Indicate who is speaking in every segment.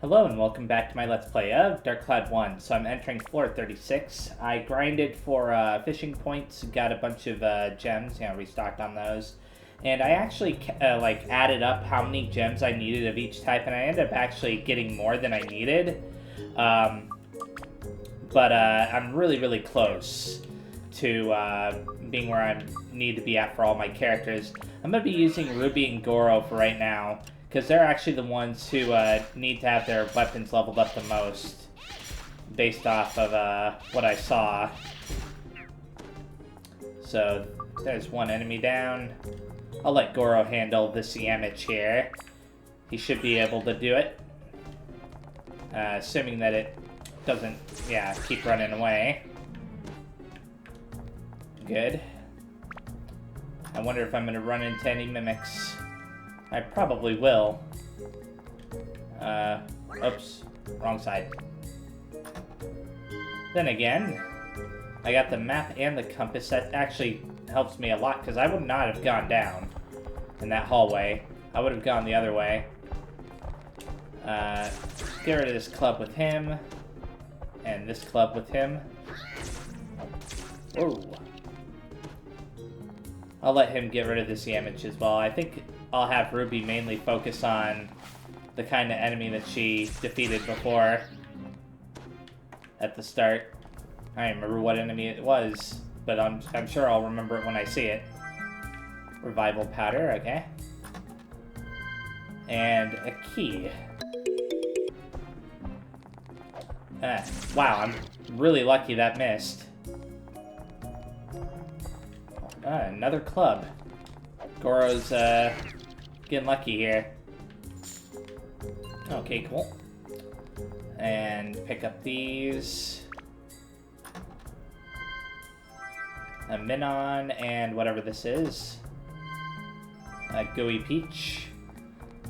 Speaker 1: Hello and welcome back to my Let's Play of Dark Cloud 1. So I'm entering floor 36. I grinded for fishing points, got a bunch of gems, restocked on those. And I actually added up how many gems I needed of each type, and I ended up actually getting more than I needed. But I'm really close to being where I need to be at for all my characters. I'm going to be using Ruby and Goro for right now, because they're actually the ones who need to have their weapons leveled up the most, based off of what I saw. So, there's one enemy down. I'll let Goro handle this Yamich here. He should be able to do it. Assuming that it doesn't, keep running away. Good. I wonder if I'm going to run into any mimics. I probably will. Oops. Wrong side. Then again, I got the map and the compass. That actually helps me a lot, because I would not have gone down in that hallway. I would have gone the other way. Get rid of this club with him. And this club with him. Whoa. I'll let him get rid of this Yamich as well. I think I'll have Ruby mainly focus on the kind of enemy that she defeated before at the start. I don't remember what enemy it was, but I'm sure I'll remember it when I see it. Revival powder, okay. And a key. Wow, I'm really lucky that missed. Another club. Goro's getting lucky here. Okay, cool. And pick up these. A Minon and whatever this is. A Gooey Peach.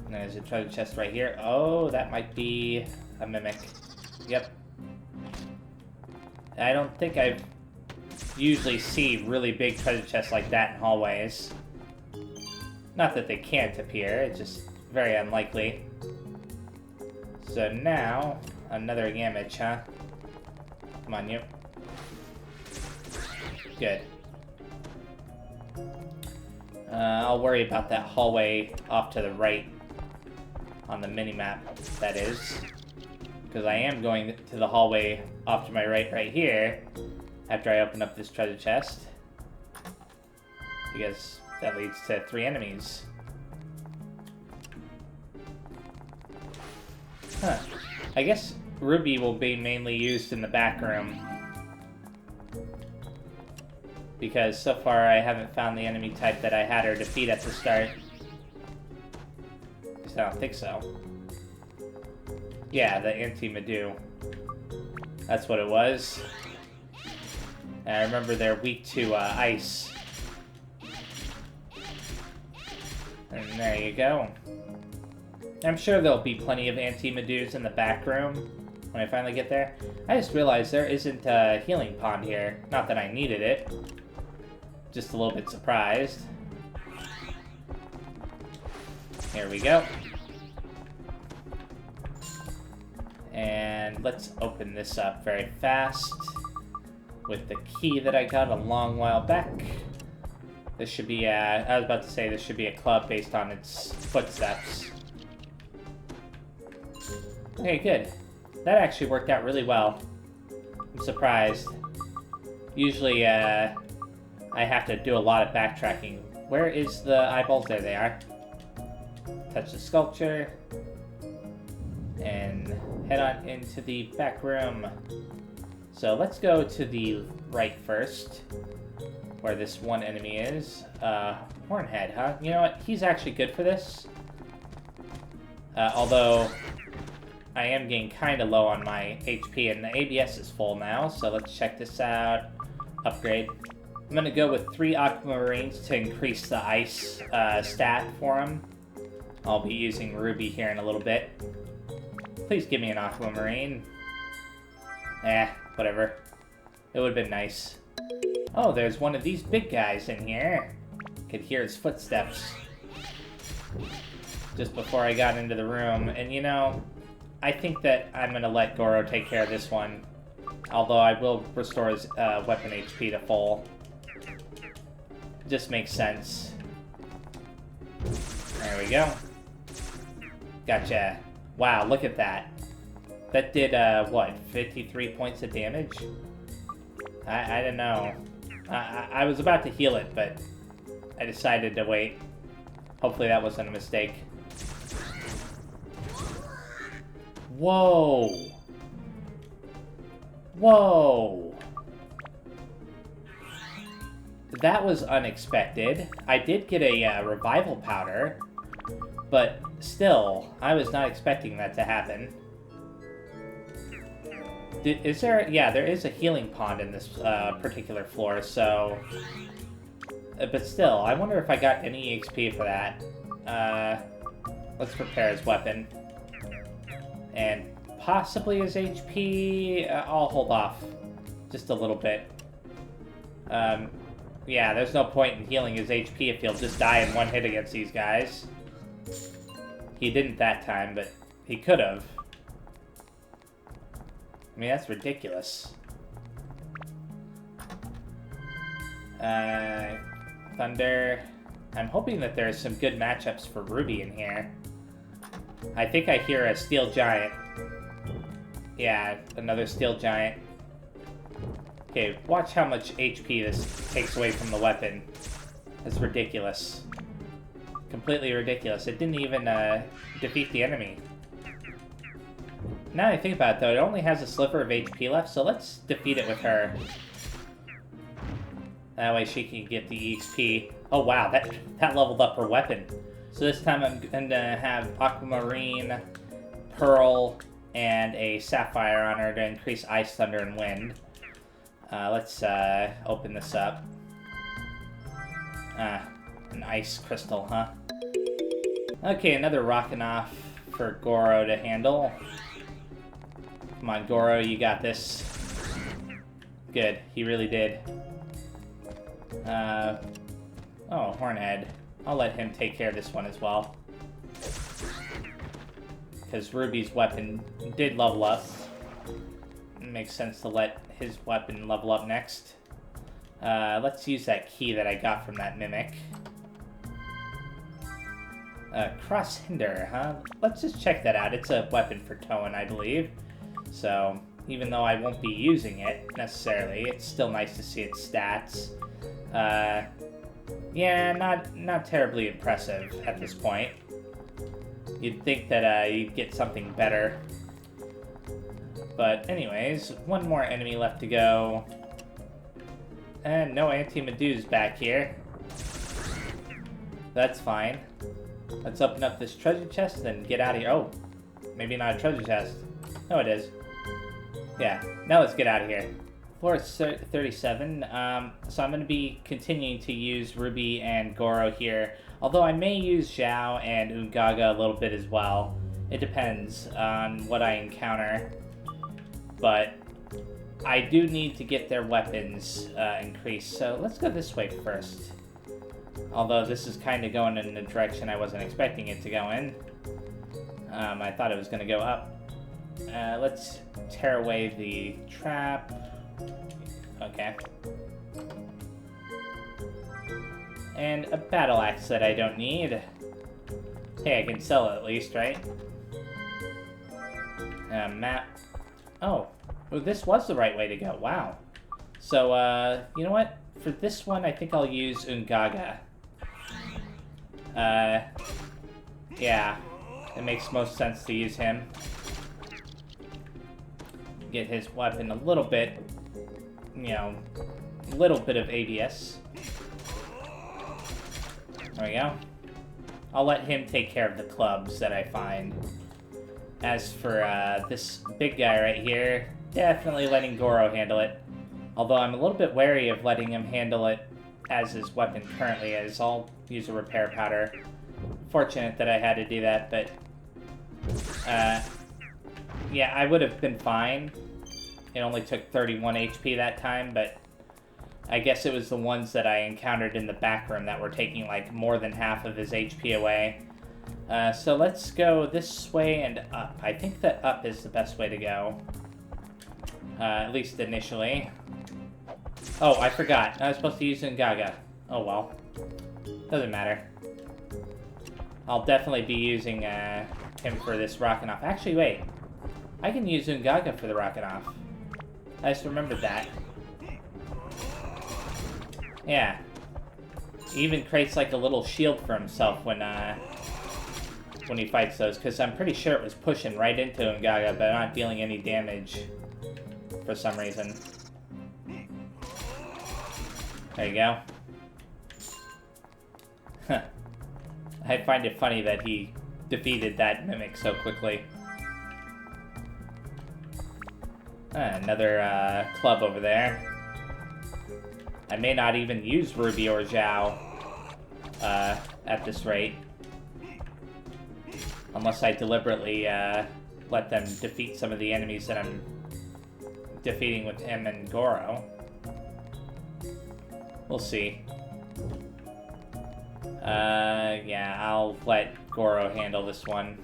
Speaker 1: And there's a treasure chest right here. Oh, that might be a mimic. Yep. I don't think I've usually see really big treasure chests like that in hallways. Not that they can't appear, it's just very unlikely. So now, another Yamich, huh? Come on, you. Good. I'll worry about that hallway off to the right on the minimap, that is. Because I am going to the hallway off to my right here, after I open up this treasure chest. Because that leads to 3 enemies. Huh. I guess Ruby will be mainly used in the back room. Because so far I haven't found the enemy type that I had her defeat at the start. At least I don't think so. Yeah, the anti-Medu. That's what it was. And I remember they're weak to ice. And there you go. I'm sure there'll be plenty of anti-Medus in the back room when I finally get there. I just realized there isn't a healing pond here. Not that I needed it. Just a little bit surprised. Here we go. And let's open this up very fast with the key that I got a long while back. This should be I was about to say this should be a club based on its footsteps. Okay, good. That actually worked out really well. I'm surprised. Usually, I have to do a lot of backtracking. Where is the eyeballs? There they are. Touch the sculpture. And head on into the back room. So let's go to the right first, where this one enemy is. Hornhead, huh? You know what? He's actually good for this. Although, I am getting kind of low on my HP, and the ABS is full now, so let's check this out. Upgrade. I'm going to go with 3 Aquamarines to increase the ice stat for him. I'll be using Ruby here in a little bit. Please give me an Aquamarine. Whatever. It would have been nice. Oh, there's one of these big guys in here. Could hear his footsteps just before I got into the room. And you know, I think that I'm gonna let Goro take care of this one. Although I will restore his weapon HP to full. Just makes sense. There we go. Gotcha. Wow, look at that. That did, what, 53 points of damage? I don't know. I was about to heal it, but I decided to wait. Hopefully that wasn't a mistake. Whoa! Whoa! That was unexpected. I did get a revival powder, but still, I was not expecting that to happen. Is there... Yeah, there is a healing pond in this particular floor, so... but still, I wonder if I got any EXP for that. Let's prepare his weapon. And possibly his HP... I'll hold off just a little bit. Yeah, there's no point in healing his HP if he'll just die in one hit against these guys. He didn't that time, but he could have. I mean, that's ridiculous. Thunder. I'm hoping that there's some good matchups for Ruby in here. I think I hear a Steel Giant. Yeah, another Steel Giant. Okay, watch how much HP this takes away from the weapon. That's ridiculous. Completely ridiculous. It didn't even defeat the enemy. Now that I think about it, though, it only has a sliver of HP left, so let's defeat it with her. That way she can get the EXP. Oh wow, that leveled up her weapon. So this time I'm going to have Aquamarine, Pearl, and a Sapphire on her to increase Ice, Thunder, and Wind. Let's open this up. An Ice Crystal, huh? Okay, another rockin' off for Goro to handle. Come on, Goro, you got this. Good, he really did. Oh, Hornhead. I'll let him take care of this one as well. Because Ruby's weapon did level up. It makes sense to let his weapon level up next. Let's use that key that I got from that Mimic. Cross Hinder, huh? Let's just check that out. It's a weapon for Toan, I believe. So, even though I won't be using it, necessarily, it's still nice to see its stats. Yeah, not terribly impressive at this point. You'd think that you'd get something better. But anyways, one more enemy left to go. And no Anti-Medu's back here. That's fine. Let's open up this treasure chest and get out of here. Oh, maybe not a treasure chest. No, it is. Yeah, now let's get out of here. Floor is 37, so I'm going to be continuing to use Ruby and Goro here. Although I may use Zhao and Ungaga a little bit as well. It depends on what I encounter. But I do need to get their weapons increased, so let's go this way first. Although this is kind of going in the direction I wasn't expecting it to go in. I thought it was going to go up. Let's tear away the trap. Okay. And a battle axe that I don't need. Hey, I can sell it at least, right? Map. Oh, this was the right way to go. Wow. So, you know what? For this one, I think I'll use Ungaga. Yeah. It makes most sense to use him. Get his weapon a little bit, you know, a little bit of ABS. There we go. I'll let him take care of the clubs that I find. As for this big guy right here, definitely letting Goro handle it. Although I'm a little bit wary of letting him handle it as his weapon currently is. I'll use a repair powder. Fortunate that I had to do that, but yeah, I would have been fine. It only took 31 HP that time, but I guess it was the ones that I encountered in the back room that were taking like more than half of his HP away. So let's go this way and up. I think that up is the best way to go. At least initially. Oh, I forgot. I was supposed to use Ungaga. Oh well. Doesn't matter. I'll definitely be using him for this rockin' off. Actually, wait. I can use Ungaga for the rockin' off. I just remembered that. Yeah. He even creates like a little shield for himself when he fights those, because I'm pretty sure it was pushing right into Ungaga, but not dealing any damage for some reason. There you go. I find it funny that he defeated that mimic so quickly. Another club over there. I may not even use Ruby or Zhao at this rate. Unless I deliberately let them defeat some of the enemies that I'm defeating with him and Goro. We'll see. Yeah, I'll let Goro handle this one.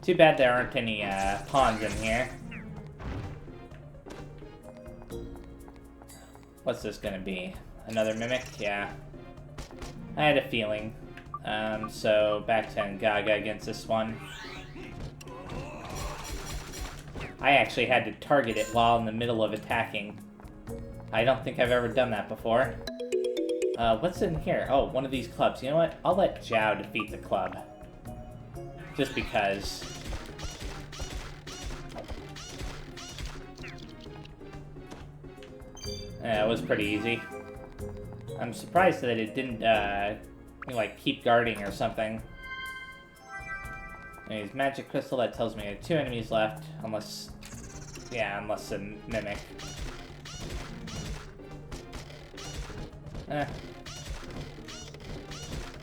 Speaker 1: Too bad there aren't any pawns in here. What's this gonna be? Another mimic? Yeah. I had a feeling. So back to Ungaga against this one. I actually had to target it while in the middle of attacking. I don't think I've ever done that before. What's in here? Oh, one of these clubs. You know what? I'll let Zhao defeat the club. Just because. Yeah, it was pretty easy. I'm surprised that it didn't, like, keep guarding or something. Anyways, magic crystal, that tells me I have 2 enemies left. Unless... yeah, unless a mimic.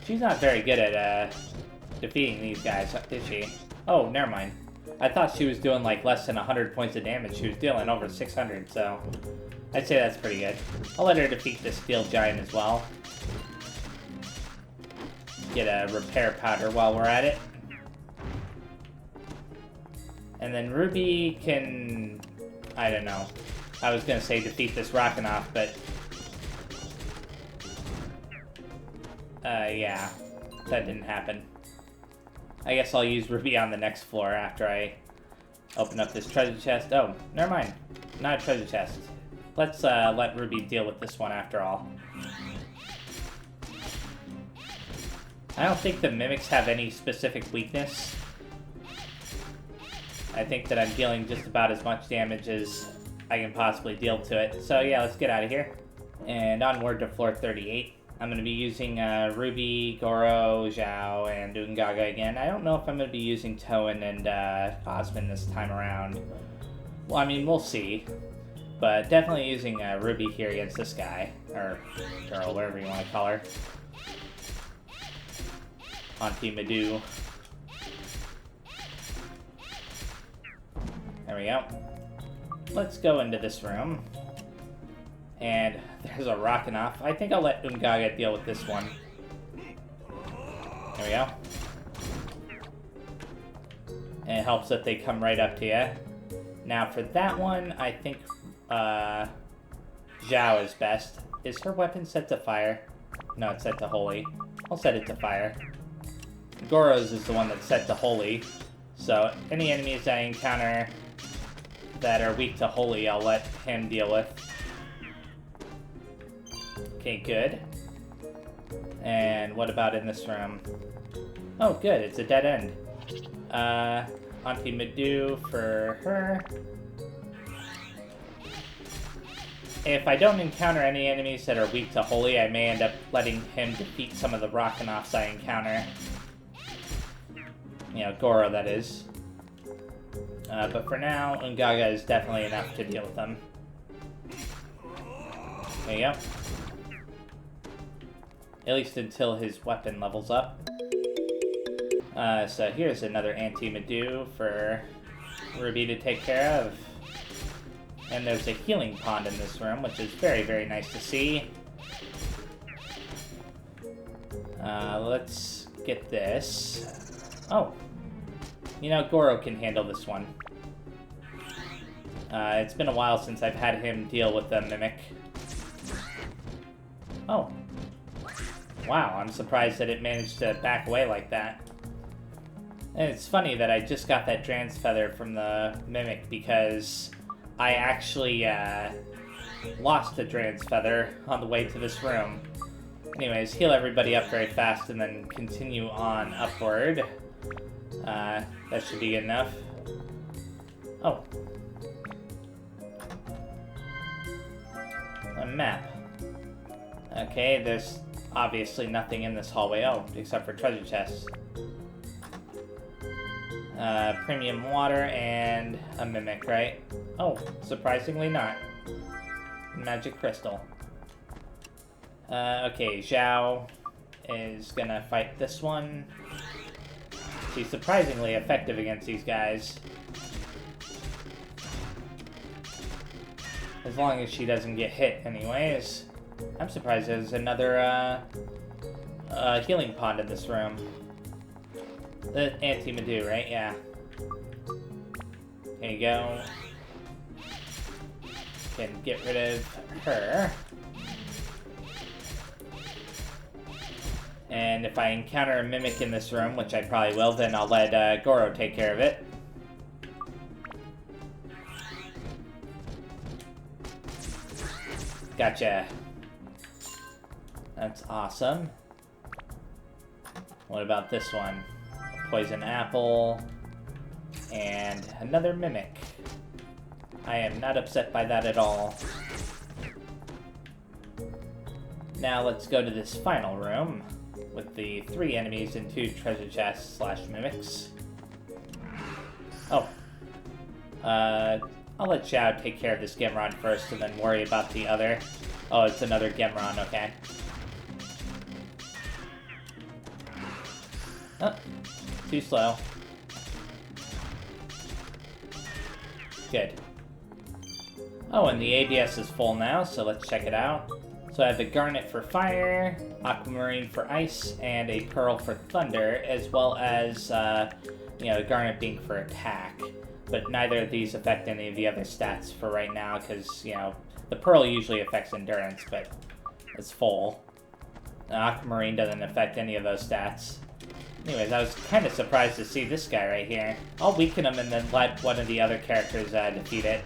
Speaker 1: She's not very good at, defeating these guys, is she? Oh, never mind. I thought she was doing, like, less than 100 points of damage. She was dealing over 600, so... I'd say that's pretty good. I'll let her defeat this steel giant as well. Get a repair powder while we're at it. And then Ruby can... I don't know. I was gonna say defeat this Rockanoff, but... yeah. That didn't happen. I guess I'll use Ruby on the next floor after I open up this treasure chest. Oh, never mind. Not a treasure chest. Let's let Ruby deal with this one after all. I don't think the mimics have any specific weakness. I think that I'm dealing just about as much damage as I can possibly deal to it. So yeah, let's get out of here. And onward to floor 38. I'm going to be using Ruby, Goro, Zhao, and Ungaga again. I don't know if I'm going to be using Toan and Osmond this time around. Well, I mean, we'll see. But definitely using Ruby here against this guy. Or girl, whatever you want to call her. Auntie Madu. There we go. Let's go into this room. And there's a Rockanoff. I think I'll let Ungaga deal with this one. There we go. And it helps that they come right up to you. Now for that one, I think Zhao is best. Is her weapon set to fire? No, it's set to holy. I'll set it to fire. Goro's is the one that's set to holy. So any enemies I encounter that are weak to holy, I'll let him deal with. Okay, good. And what about in this room? Oh, good, it's a dead end. Auntie Madu for her. If I don't encounter any enemies that are weak to holy, I may end up letting him defeat some of the Rockanoffs I encounter. You know, Goro, that is. But for now, Ungaga is definitely enough to deal with them. There you go. At least until his weapon levels up. So here's another Auntie Madu for Ruby to take care of. And there's a healing pond in this room, which is very, very nice to see. Let's get this. Oh. You know, Goro can handle this one. It's been a while since I've had him deal with the Mimic. Oh. Wow, I'm surprised that it managed to back away like that. And it's funny that I just got that Trans Feather from the Mimic because I actually lost the Trans Feather on the way to this room. Anyways, heal everybody up very fast and then continue on upward. That should be good enough. Oh. A map. Okay, there's obviously nothing in this hallway. Oh, except for treasure chests. Premium water and a Mimic, right? Oh, surprisingly not. Magic crystal. Okay, Zhao is gonna fight this one. She's surprisingly effective against these guys. As long as she doesn't get hit anyways. I'm surprised there's another healing pond in this room. The Anti-Madu, right? Yeah. There you go. Can get rid of her. And if I encounter a Mimic in this room, which I probably will, then I'll let Goro take care of it. Gotcha. That's awesome. What about this one? A poison apple. And another Mimic. I am not upset by that at all. Now let's go to this final room with the 3 enemies and 2 treasure chests / Mimics. Oh. I'll let Zhao take care of this Gemron first and then worry about the other. Oh, it's another Gemron, okay. Oh, too slow. Good. Oh, and the ABS is full now, so let's check it out. So I have a Garnet for fire, Aquamarine for ice, and a Pearl for thunder, as well as, Garnet being for attack. But neither of these affect any of the other stats for right now, because, the Pearl usually affects endurance, but it's full. The Aquamarine doesn't affect any of those stats. Anyways, I was kind of surprised to see this guy right here. I'll weaken him and then let one of the other characters defeat it.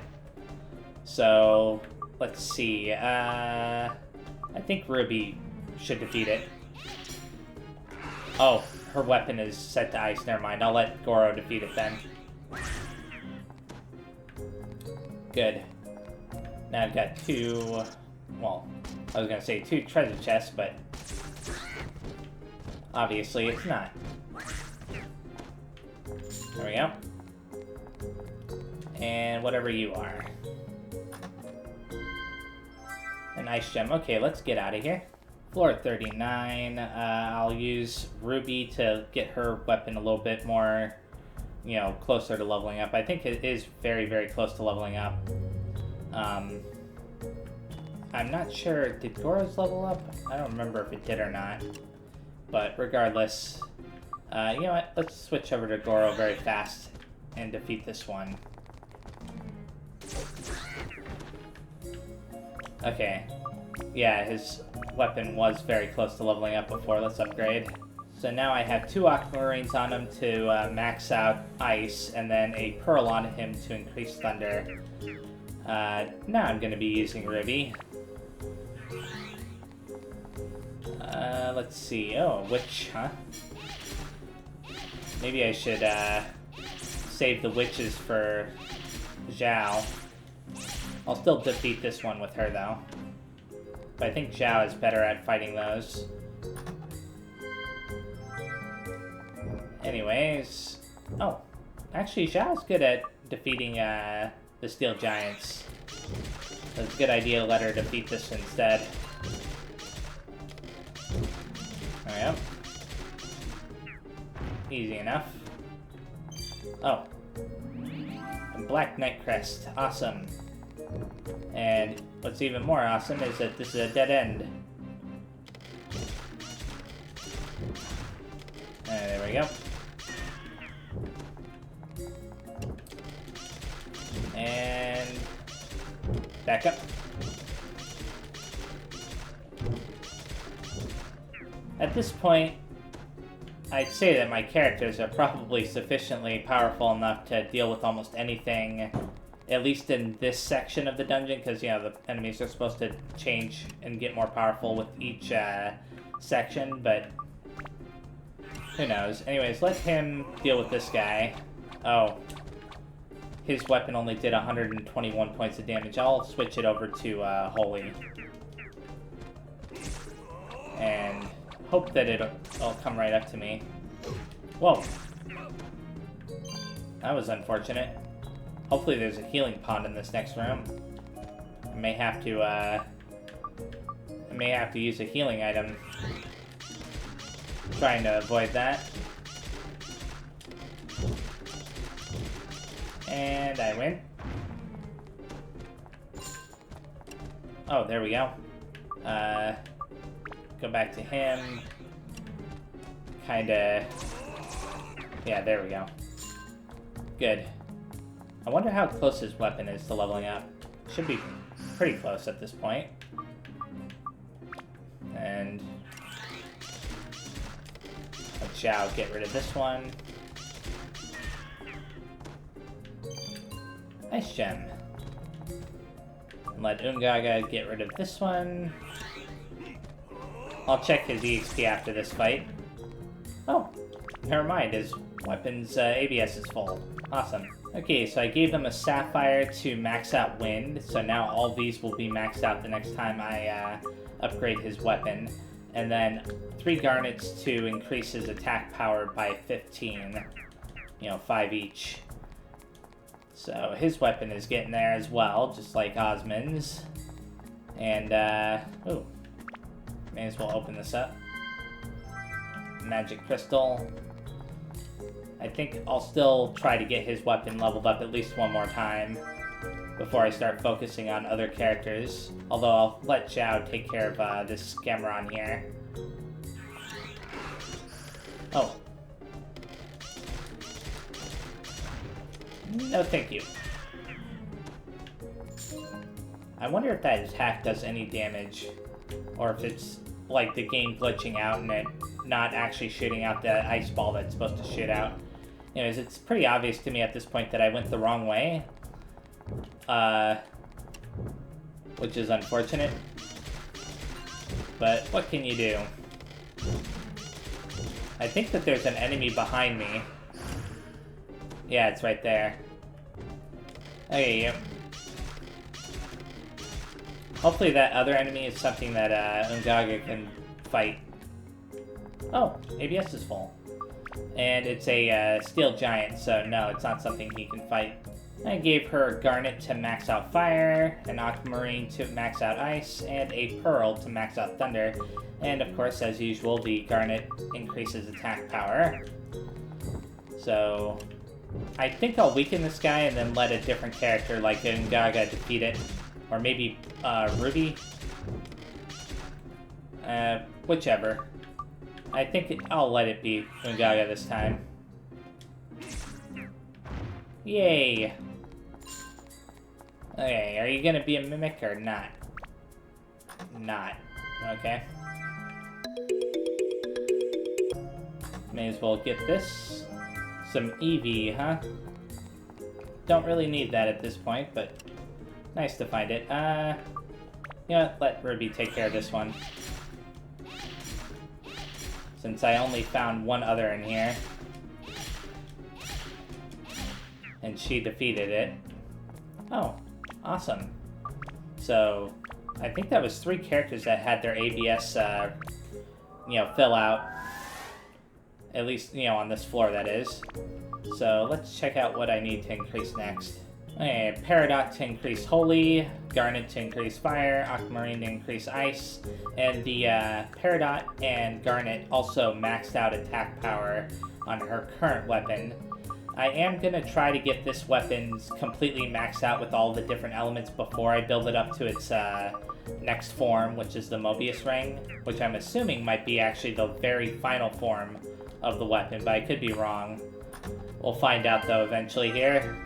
Speaker 1: So, let's see. I think Ruby should defeat it. Oh, her weapon is set to ice. Never mind. I'll let Goro defeat it then. Good. Now I've got 2... Well, I was going to say 2 treasure chests, but... obviously it's not. There we go. And whatever you are. An ice gem. Okay, let's get out of here. Floor 39. I'll use Ruby to get her weapon a little bit more, closer to leveling up. I think it is very, very close to leveling up. I'm not sure. Did Goro's level up? I don't remember if it did or not. But regardless, you know what? Let's switch over to Goro very fast and defeat this one. Okay. Yeah, his weapon was very close to leveling up before. Let's upgrade. So now I have 2 Aquamarines on him to max out Ice, and then a Pearl on him to increase Thunder. Now I'm going to be using Ruby. Let's see. Oh, Witch, huh? Maybe I should save the Witches for Zhao. I'll still defeat this one with her, though. But I think Zhao is better at fighting those. Anyways... Oh, actually, Zhao's good at defeating the Steel Giants. So it's a good idea to let her defeat this instead. There we go. Easy enough. Oh. And Black Knight Crest. Awesome. And what's even more awesome is that this is a dead end. we go. And back up. At this point, I'd say that my characters are probably sufficiently powerful enough to deal with almost anything, at least in this section of the dungeon, because, you know, the enemies are supposed to change and get more powerful with each section, but who knows. Anyways, let him deal with this guy. Oh. His weapon only did 121 points of damage. I'll switch it over to Holy. And hope that it'll come right up to me. Whoa. That was unfortunate. Hopefully there's a healing pond in this next room. I may have to use a healing item. Trying to avoid that. And I win. Oh, there we go. Go back to him. Kinda... Yeah, there we go. Good. I wonder how close his weapon is to leveling up. Should be pretty close at this point. And... let Xiao get rid of this one. Nice gem. And let Ungaga get rid of this one. I'll check his EXP after this fight. Oh, never mind. His weapon's ABS is full. Awesome. Okay, so I gave him a Sapphire to max out Wind, so now all these will be maxed out the next time I upgrade his weapon. And then 3 Garnets to increase his attack power by 15. You know, 5 each. So his weapon is getting there as well, just like Osmond's. And, ooh. May as well open this up. Magic Crystal. I think I'll still try to get his weapon leveled up at least one more time before I start focusing on other characters. Although I'll let Xiao take care of this Scameron here. Oh. No, thank you. I wonder if that attack does any damage, or if it's like the game glitching out and it not actually shooting out the ice ball that's supposed to shoot out. Anyways, it's pretty obvious to me at this point that I went the wrong way, which is unfortunate. But what can you do? I think that there's an enemy behind me. Yeah, it's right there. Okay, yep. Hopefully that other enemy is something that Ungaga can fight. Oh, ABS is full. And it's a steel giant, so no, it's not something he can fight. I gave her Garnet to max out Fire, an Aquamarine to max out Ice, and a Pearl to max out Thunder. And of course, as usual, the Garnet increases attack power. So I think I'll weaken this guy and then let a different character like Ungaga defeat it. Or maybe Ruby. Whichever. I think I'll let it be Ungaga this time. Yay! Okay, are you gonna be a mimic or not? Not. Okay. May as well get this. Some Eevee, huh? Don't really need that at this point, but nice to find it. You know what? Let Ruby take care of this one. Since I only found one other in here. And she defeated it. Oh, awesome. So, I think that was 3 characters that had their ABS, you know, fill out. At least, you know, on this floor, that is. So, let's check out what I need to increase next. Okay, Peridot to increase Holy, Garnet to increase Fire, Aquamarine to increase Ice, and the Peridot and Garnet also maxed out attack power on her current weapon. I am going to try to get this weapon completely maxed out with all the different elements before I build it up to its next form, which is the Mobius ring, which I'm assuming might be actually the very final form of the weapon, but I could be wrong. We'll find out though eventually here.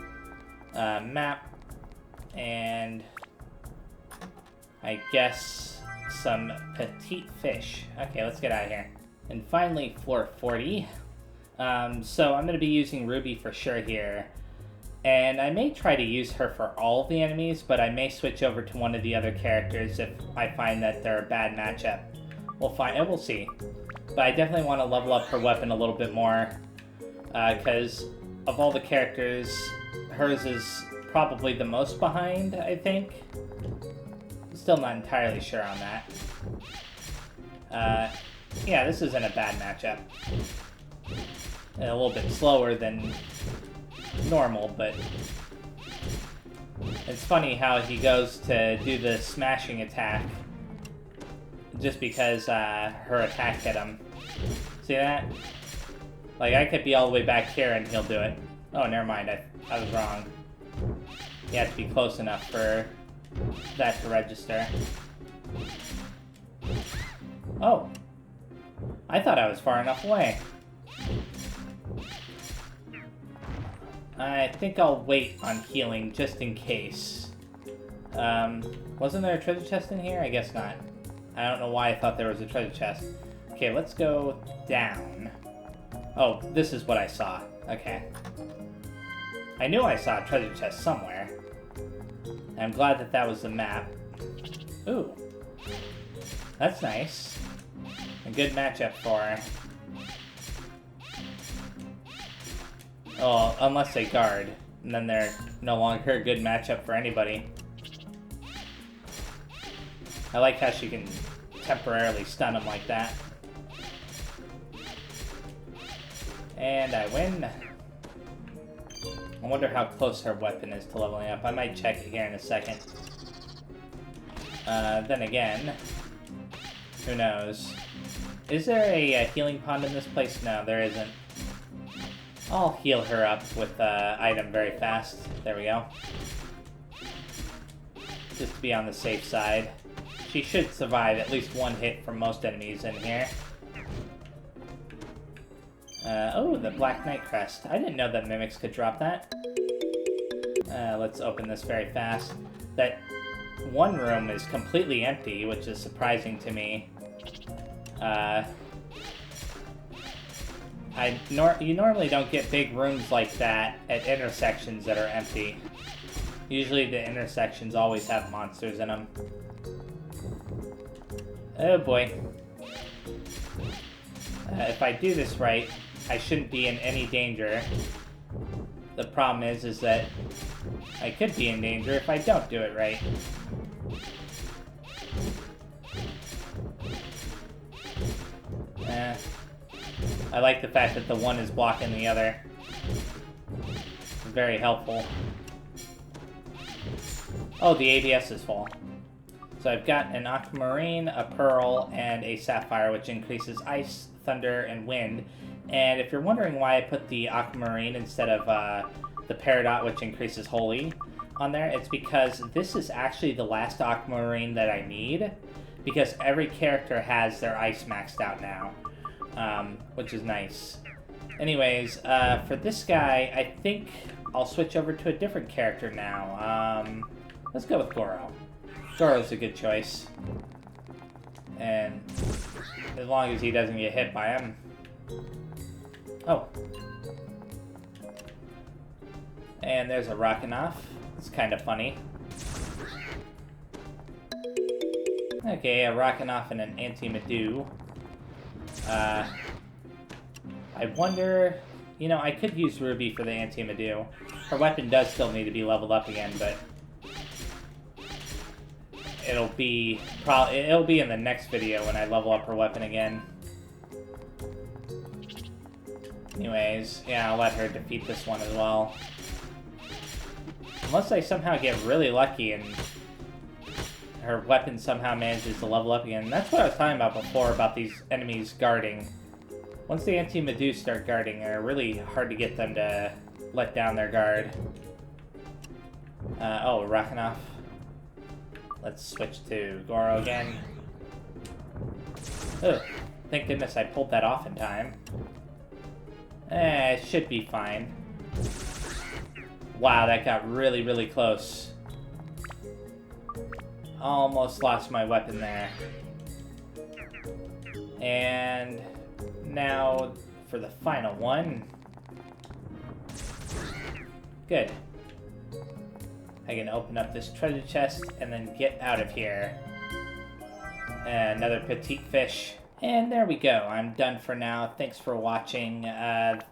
Speaker 1: Map, and I guess some petite fish. Okay, let's get out of here. And finally, floor 40. So I'm going to be using Ruby for sure here. And I may try to use her for all of the enemies, but I may switch over to one of the other characters if I find that they're a bad matchup. We'll see. But I definitely want to level up her weapon a little bit more, because of all the characters, hers is probably the most behind, I think. Still not entirely sure on that. Yeah, this isn't a bad matchup. And a little bit slower than normal, but it's funny how he goes to do the smashing attack just because her attack hit him. See that? Like, I could be all the way back here and he'll do it. Oh, never mind, I was wrong. You have to be close enough for that to register. Oh. I thought I was far enough away. I think I'll wait on healing just in case. Wasn't there a treasure chest in here? I guess not. I don't know why I thought there was a treasure chest. Okay, let's go down. Oh, this is what I saw. Okay. I knew I saw a treasure chest somewhere. I'm glad that that was the map. Ooh. That's nice. A good matchup for her. Oh, unless they guard. And then they're no longer a good matchup for anybody. I like how she can temporarily stun them like that. And I win. I wonder how close her weapon is to leveling up. I might check it here in a second. Then again, who knows? Is there a healing pond in this place? No, there isn't. I'll heal her up with item very fast. There we go. Just to be on the safe side. She should survive at least one hit from most enemies in here. Oh, the Black Knight Crest. I didn't know that mimics could drop that. Let's open this very fast. That one room is completely empty, which is surprising to me. You normally don't get big rooms like that at intersections that are empty. Usually the intersections always have monsters in them. Oh boy. If I do this right, I shouldn't be in any danger. The problem is that I could be in danger if I don't do it right. I like the fact that the one is blocking the other. Very helpful. Oh, the ABS is full. So I've got an aquamarine, a pearl, and a sapphire, which increases ice, thunder, and wind. And if you're wondering why I put the aquamarine instead of the peridot, which increases holy, on there, it's because this is actually the last aquamarine that I need, because every character has their ice maxed out now, which is nice. Anyways, for this guy, I think I'll switch over to a different character now. Let's go with Goro. Goro's a good choice. And as long as he doesn't get hit by him. Oh. And there's a Rockenoff. It's kind of funny. Okay, a Rockenoff and an Anti-Medu. I wonder... You know, I could use Ruby for the Anti-Medu. Her weapon does still need to be leveled up again, but... It'll be in the next video when I level up her weapon again. Anyways, yeah, I'll let her defeat this one as well. Unless I somehow get really lucky and her weapon somehow manages to level up again. That's what I was talking about before, about these enemies guarding. Once the Anti-Medu start guarding, they're really hard to get them to let down their guard. Oh, Rockenoff. Let's switch to Goro again. Ugh, thank goodness I pulled that off in time. It should be fine. Wow, that got really, really close. Almost lost my weapon there. And now for the final one. Good. I can open up this treasure chest and then get out of here. Another petite fish. And there we go. I'm done for now. Thanks for watching. The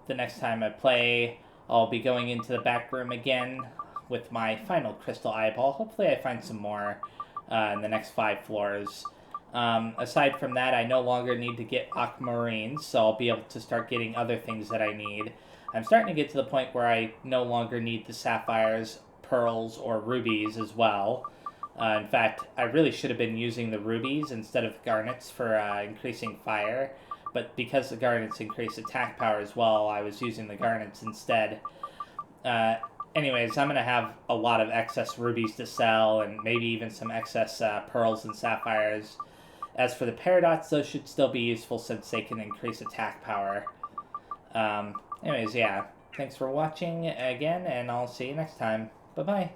Speaker 1: next time I play, I'll be going into the back room again with my final crystal eyeball. Hopefully I find some more in the next 5 floors. Aside from that, I no longer need to get aquamarines, so I'll be able to start getting other things that I need. I'm starting to get to the point where I no longer need the sapphires, pearls, or rubies as well. In fact, I really should have been using the rubies instead of garnets for increasing fire, but because the garnets increase attack power as well, I was using the garnets instead. Anyways, I'm going to have a lot of excess rubies to sell, and maybe even some excess pearls and sapphires. As for the paradots, those should still be useful since they can increase attack power. Anyways, yeah, thanks for watching again, and I'll see you next time. Bye-bye.